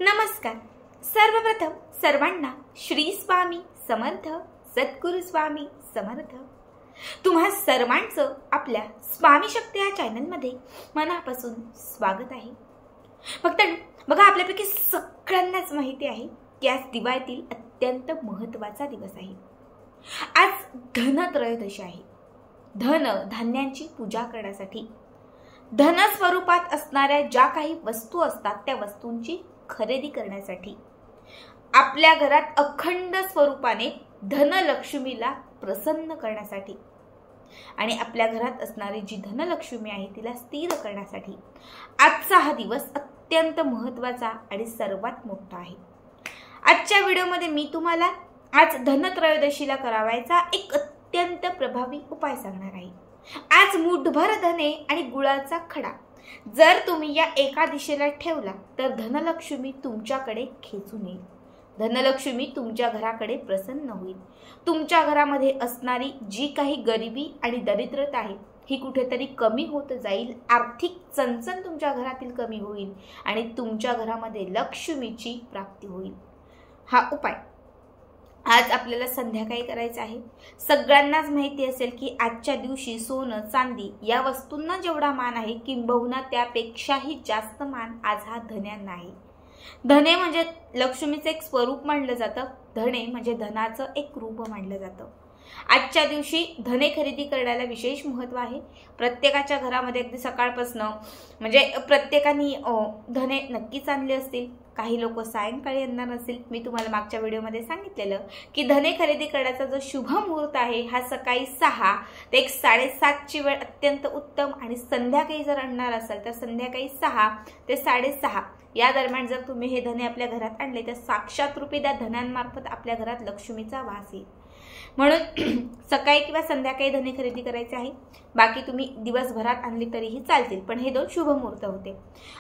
नमस्कार. सर्वप्रथम सर्वांना श्री स्वामी समर्थ, सद्गुरु स्वामी समर्थ. तुम्हा सर्वांचं आपल्या स्वामी शक्ती या चॅनलमध्ये मनापासून स्वागत आहे. फक्त बघा, आपल्यापैकी सगळ्यांनाच माहिती आहे की आज दिवाळीतील अत्यंत महत्त्वाचा दिवस आहे. आज धनत्रयोदशी आहे. धन धान्यांची पूजा करण्यासाठी, धन स्वरूपात असणाऱ्या ज्या काही वस्तू असतात त्या वस्तूंची खरेदी करण्यासाठी, आपल्या घरात अखंड स्वरूपाने धनलक्ष्मीला प्रसन्न करण्यासाठी आणि आपल्या घरात असणारी जी धनलक्ष्मी आहे तिला स्थिर करण्यासाठी आजचा हा दिवस अत्यंत महत्त्वाचा आणि सर्वात मोठा आहे. आजच्या व्हिडिओमध्ये मी तुम्हाला आज धनत्रयोदशीला करावायचा एक अत्यंत प्रभावी उपाय सांगणार आहे. आज मूठभर धने आणि गुळाचा खडा जर तुम्ही या एका दिशेला ठेवला तर धनलक्ष्मी तुमच्याकडे खेचून येईल. धनलक्ष्मी तुमच्या घराकडे प्रसन्न होईल. तुमच्या घरामध्ये असणारी जी काही गरिबी आणि दरिद्रता आहे ही कुठेतरी कमी होत जाईल. आर्थिक चणचण तुमच्या घरातील कमी होईल आणि तुमच्या घरामध्ये लक्ष्मीची प्राप्ती होईल. हा उपाय आज आपल्याला संध्याकाळी करायचं आहे. सगळ्यांनाच माहिती असेल की आजच्या दिवशी सोनं चांदी या वस्तूंना जेवढा मान आहे किंबहुना त्यापेक्षाही जास्त मान आज हा धन्यांना आहे. धने म्हणजे लक्ष्मीचं एक स्वरूप मानलं जातं. धने म्हणजे धनाचं एक रूप मानलं जातं. आजच्या दिवशी धने खरेदी करण्याला विशेष महत्त्व आहे. प्रत्येकाच्या घरामध्ये अगदी सकाळपासून म्हणजे प्रत्येकाने धने नक्कीच आणले असतील. काही लोक सायंकाळी आणणार असतील. मी तुम्हाला मागच्या व्हिडिओमध्ये सांगितलेलं की धने खरेदी करण्याचा जो शुभ मुहूर्त आहे हा सकाळी 6 ते 7:30ची वेळ अत्यंत उत्तम, आणि संध्याकाळी जर आणणार असाल तर संध्याकाळी 6 ते 6:30 या दरम्यान जर तुम्ही हे धने आपल्या घरात आणले तर साक्षात रूपी त्या धनांमार्फत आपल्या घरात लक्ष्मीचा वास येईल. म्हणून सकाळी किंवा संध्याकाळी धने खरेदी करायचे आहे. बाकी तुम्ही दिवसभरात आणली तरीही चालतील, पण हे दोन शुभ मुहूर्त होते.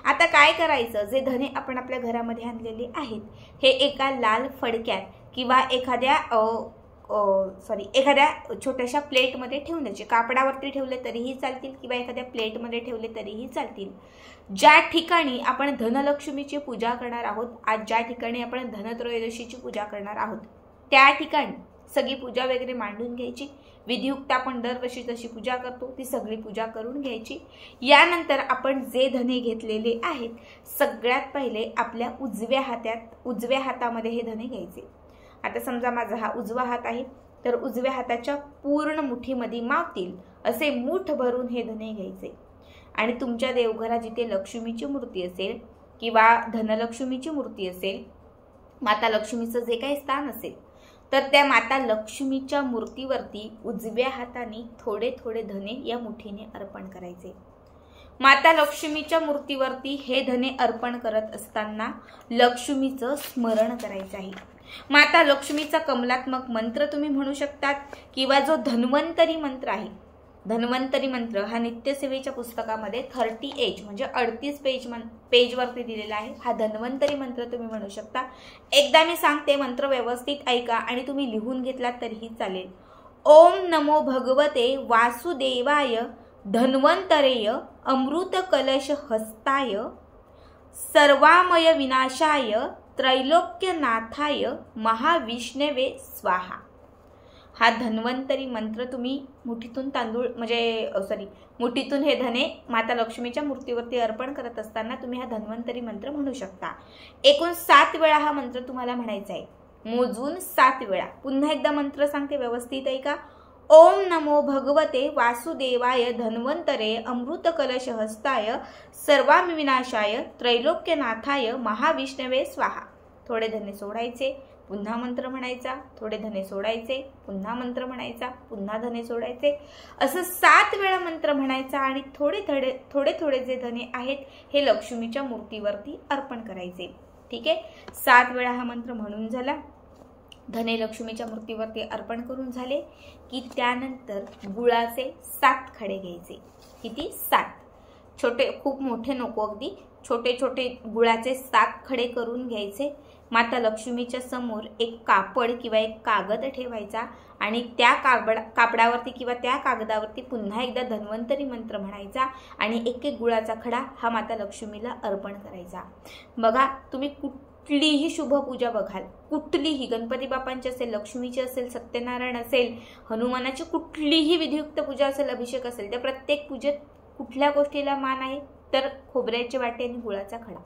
आता काय करायचं, जे धने आपण आपल्या घरामध्ये आणलेले आहेत हे एका लाल फडक्यात किंवा एखाद्या छोट्याशा प्लेटमध्ये ठेवून द्यायचे. कापडावरती ठेवले तरीही चालतील किंवा एखाद्या प्लेटमध्ये ठेवले तरीही चालतील. ज्या ठिकाणी आपण धनलक्ष्मीची पूजा करणार आहोत, आज ज्या ठिकाणी आपण धनत्रयोदशीची पूजा करणार आहोत त्या ठिकाणी सगळी पूजा वगैरे मांडून घ्यायची. विधियुक्त आपण दरवर्षी जशी पूजा करतो ती सगळी पूजा करून घ्यायची. यानंतर आपण जे धने घेतलेले आहेत सगळ्यात पहिले आपल्या उजव्या हातामध्ये हे धने घ्यायचे. आता समजा माझा हा उजवा हात आहे तर उजव्या हाताच्या पूर्ण मुठीमध्ये मावतील असे मूठ भरून हे धने घ्यायचे. आणि तुमच्या देवघरात जिथे लक्ष्मीची मूर्ती असेल किंवा धनलक्ष्मीची मूर्ती असेल, माता लक्ष्मीचं जे काही स्थान असेल तर त्या माता लक्ष्मीच्या मूर्तीवरती उजव्या हाताने थोडे थोडे धने या मुठीने अर्पण करायचे. माता लक्ष्मीच्या मूर्तीवरती हे धने अर्पण करत असताना लक्ष्मीचं स्मरण करायचं आहे. माता लक्ष्मीचा कमलात्मक मंत्र तुम्ही म्हणू शकतात किंवा जो धन्वंतरी मंत्र आहे, धन्वंतरी मंत्र हा नित्यसेवेच्या पुस्तकामध्ये 38 म्हणजे 38 पेजवरती दिलेला आहे. हा धन्वंतरी मंत्र तुम्ही म्हणू शकता. एकदा मी सांगते, मंत्र व्यवस्थित ऐका आणि तुम्ही लिहून घेतलात तरीही चालेल. ओम नमो भगवते वासुदेवाय धन्वंतरेय अमृत कलश हस्ताय सर्वामय विनाशाय त्रैलोक्यनाथाय महाविष्णवे स्वाहा. हा धन्वंतरी मंत्र तुम्ही मुठीतून मुठीतून हे धने माता लक्ष्मीच्या मूर्तीवरती अर्पण करत असताना तुम्ही हा धन्वंतरी मंत्र म्हणू शकता. एकूण 7 वेळा हा मंत्र तुम्हाला म्हणायचा आहे, मोजून 7 वेळा. पुन्हा एकदा मंत्र सांगते, व्यवस्थित ऐका. ओम नमो भगवते वासुदेवाय धन्वंतरे अमृत कलश हस्ताय सर्वाविनाशाय त्रैलोक्यनाथाय महाविष्णवे स्वाहा. थोडे धने सोडायचे, पुन्हा मंत्र म्हणायचा, थोडे धने सोडायचे, पुन्हा मंत्र म्हणायचा, पुन्हा धने सोडायचे, असं 7 वेळा मंत्र म्हणायचा. आणि थोडे थोडे जे धने आहेत हे लक्ष्मीच्या मूर्तीवरती अर्पण करायचे. ठीक आहे. 7 वेळा हा मंत्र म्हणून झाला. धने लक्ष्मीच्या मूर्तीवरती अर्पण करून झाले की त्यानंतर गुळाचे 7 खडे घ्यायचे. किती? 7. छोटे, खूप मोठे नको, अगदी छोटे छोटे गुळाचे 7 खडे करून घ्यायचे. माता लक्ष्मीच्या समोर एक कापड किंवा एक कागद ठेवायचा आणि त्या कापडावरती किंवा त्या कागदावरती पुन्हा एकदा धन्वंतरी मंत्र म्हणायचा आणि एक एक गुळाचा खडा हा माता लक्ष्मीला अर्पण करायचा। बघा, तुम्ही कुठलीही शुभ पूजा बघाल, कुठलीही गणपती बाप्पांची असेल, लक्ष्मीची असेल, सत्यनारायण असेल, हनुमानाची कुठलीही विधियुक्त पूजा असेल, अभिषेक असेल, त्या प्रत्येक पूजेत कुठल्या गोष्टीला मान आहे तर खोबऱ्याचे वाटे आणि गुळाचा खडा।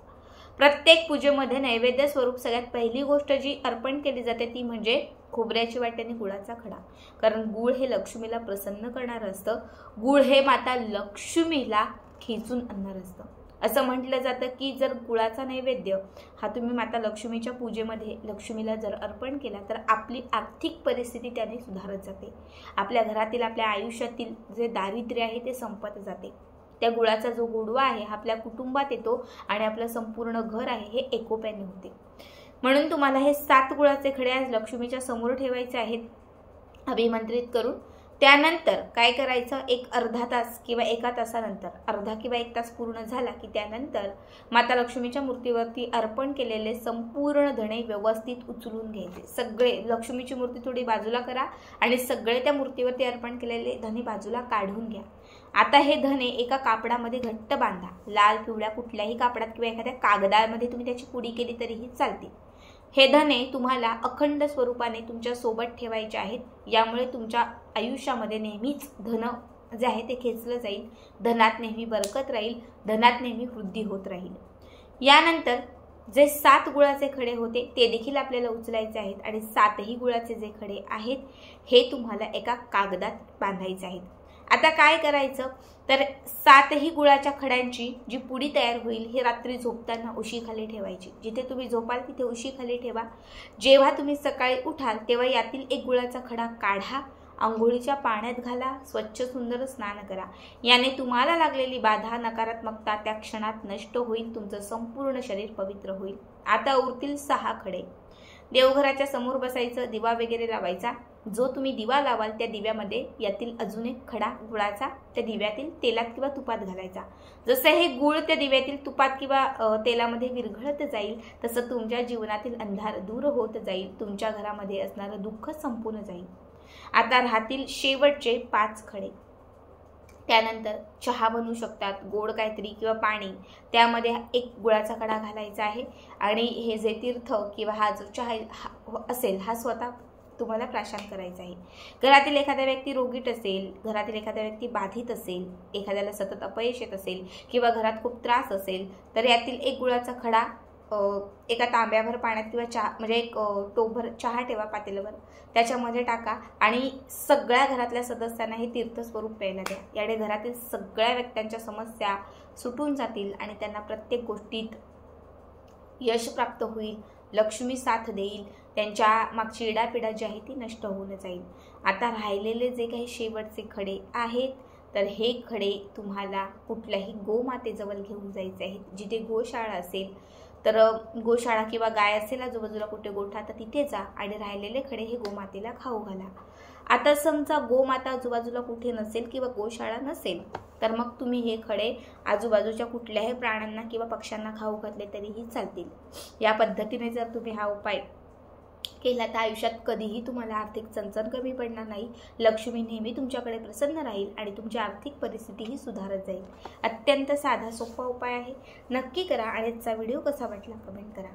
प्रत्येक पूजेमध्ये नैवेद्य स्वरूप सगळ्यात पहिली गोष्ट जी अर्पण केली जाते ती म्हणजे खोबऱ्याची वाटी आणि गुळाचा खडा। कारण गुळ हे लक्ष्मीला प्रसन्न करणारं असतं, गुळ हे माता लक्ष्मीला खेचून आणणारं असतं। असं म्हटलं जातं की जर गुळाचा नैवेद्य हा तुम्ही माता लक्ष्मीच्या पूजेमध्ये लक्ष्मीला जर अर्पण केला तर आपली आर्थिक परिस्थिती त्याने सुधारत जाते, आपल्या घरातील आपल्या आयुष्यातील जे दारिद्र्य आहे ते संपत जाते। त्या गुळाचा जो गोडवा आहे हा आपल्या कुटुंबात येतो आणि आपलं संपूर्ण घर आहे हे एकोप्याने होते। म्हणून तुम्हाला हे 7 गुळाचे खडे आज लक्ष्मीच्या समोर ठेवायचे आहेत अभिमंत्रित करून। त्यानंतर काय करायचं, एक अर्धा तास किंवा 1 तासानंतर, अर्धा किंवा 1 तास पूर्ण झाला की त्यानंतर माता लक्ष्मीच्या मूर्तीवरती अर्पण केलेले संपूर्ण धणे व्यवस्थित उचलून घ्यायचे। सगळे लक्ष्मीची मूर्ती थोडी बाजूला करा आणि सगळे त्या मूर्तीवरती अर्पण केलेले धणे बाजूला काढून घ्या। आता हे धणे एका कापडामध्ये घट्ट बांधा, लाल पिवळ्या कुठल्याही कापडात किंवा एखाद्या कागदामध्ये तुम्ही त्याची पुडी केली तरीही चालते। हे धने तुम्हाला अखंड स्वरूपाने तुमच्या सोबत ठेवायचे आहेत, यामुळे तुमच्या आयुष्यामध्ये नेहमीच धन जे आहे ते खेचलं जाईल, धनात नेहमी बरकत राहील, धनात नेहमी वृद्धी होत राहील। यानंतर जे 7 गुळाचे खडे होते ते देखील आपल्याला उचलायचे आहेत आणि 7ही गुळाचे जे खडे आहेत हे तुम्हाला एका कागदात बांधायचे आहेत। आता काय करायचं तर 7ही गुळाच्या खड्यांची जी पुडी तयार होईल ही रात्री झोपताना उशीखाली ठेवायची। जिथे तुम्ही झोपाल तिथे उशीखाली ठेवा। जेव्हा तुम्ही सकाळी उठाल तेव्हा यातील एक गुळाचा खडा काढा, अंघोळीच्या पाण्यात घाला, स्वच्छ सुंदर स्नान करा। याने तुम्हाला लागलेली बाधा, नकारात्मकता त्या क्षणात नष्ट होईल, तुमचं संपूर्ण शरीर पवित्र होईल। आता उरतील 6 खडे। देवघराच्या समोर बसायचं, दिवा वगैरे लावायचा। जो तुम्ही दिवा लावाल त्या दिव्यामध्ये यातील अजून एक खडा गुळाचा त्या दिव्यातील तेलात किंवा तुपात घालायचा। जसं हे गुळ त्या दिव्यातील तुपात किंवा तेलामध्ये विरघळत जाईल तसं तुमच्या जीवनातील अंधार दूर होत जाईल, तुमच्या घरामध्ये असणारं दुःख संपून जाईल। आता राहतील शेवटचे 5 खडे। त्यानंतर चहा बनवू शकतात, गोड काहीतरी किंवा पाणी, त्यामध्ये एक गुळाचा खडा घालायचा आहे आणि हे जे तीर्थ किंवा हा जो चहा असेल हा स्वतः तुम्हाला प्राशन करायचा आहे। घरातील एखादा व्यक्ती रोगीट असेल, घरातील एखादा व्यक्ती बाधित असेल, एखाद्याला सतत अपयश येत असेल किंवा घरात खूप त्रास असेल तर यातील एक गुळाचा खडा एका तांब्याभर पाण्यात किंवा चहा म्हणजे एक टोपभर चहा ठेवा पातेल्यावर, त्याच्यामध्ये टाका आणि सगळ्या घरातल्या सदस्यांना हे तीर्थस्वरूप प्यायला द्या। याने घरातील सगळ्या व्यक्तींच्या समस्या सुटून जातील आणि त्यांना प्रत्येक गोष्टीत यश प्राप्त होईल, लक्ष्मी साथ देईल, त्यांच्या मागची इडापिडा जी आहे ती नष्ट होऊन जाईल। आता राहिलेले जे काही शेवटचे खडे आहेत तर हे खडे तुम्हाला कुठल्याही गोमातेजवळ घेऊन जायचे आहेत। जिथे गोशाळा असेल तर गोशाळा किंवा गाय असेल आजूबाजूला कुठे गोठा तर तिथे जा आणि राहिलेले खडे हे गोमातेला खाऊ घाला। आता समजा गोमाता आजूबाजूला कुठे नसेल किंवा गोशाळा नसेल तर मग तुम्ही हे खडे आजूबाजूच्या कुठल्याही प्राण्यांना किंवा पक्ष्यांना खाऊ घातले तरीही चालतील। या पद्धतीने जर तुम्ही हा उपाय केला तर आयुष्यात कधीही तुम्हाला आर्थिक चणचण कमी पडणार नाही, लक्ष्मी नेहमी तुमच्याकडे प्रसन्न राहील आणि तुमची आर्थिक परिस्थितीही सुधारत जाईल। अत्यंत साधा सोपा उपाय आहे, नक्की करा आणि आजचा व्हिडिओ कसा वाटला कमेंट करा।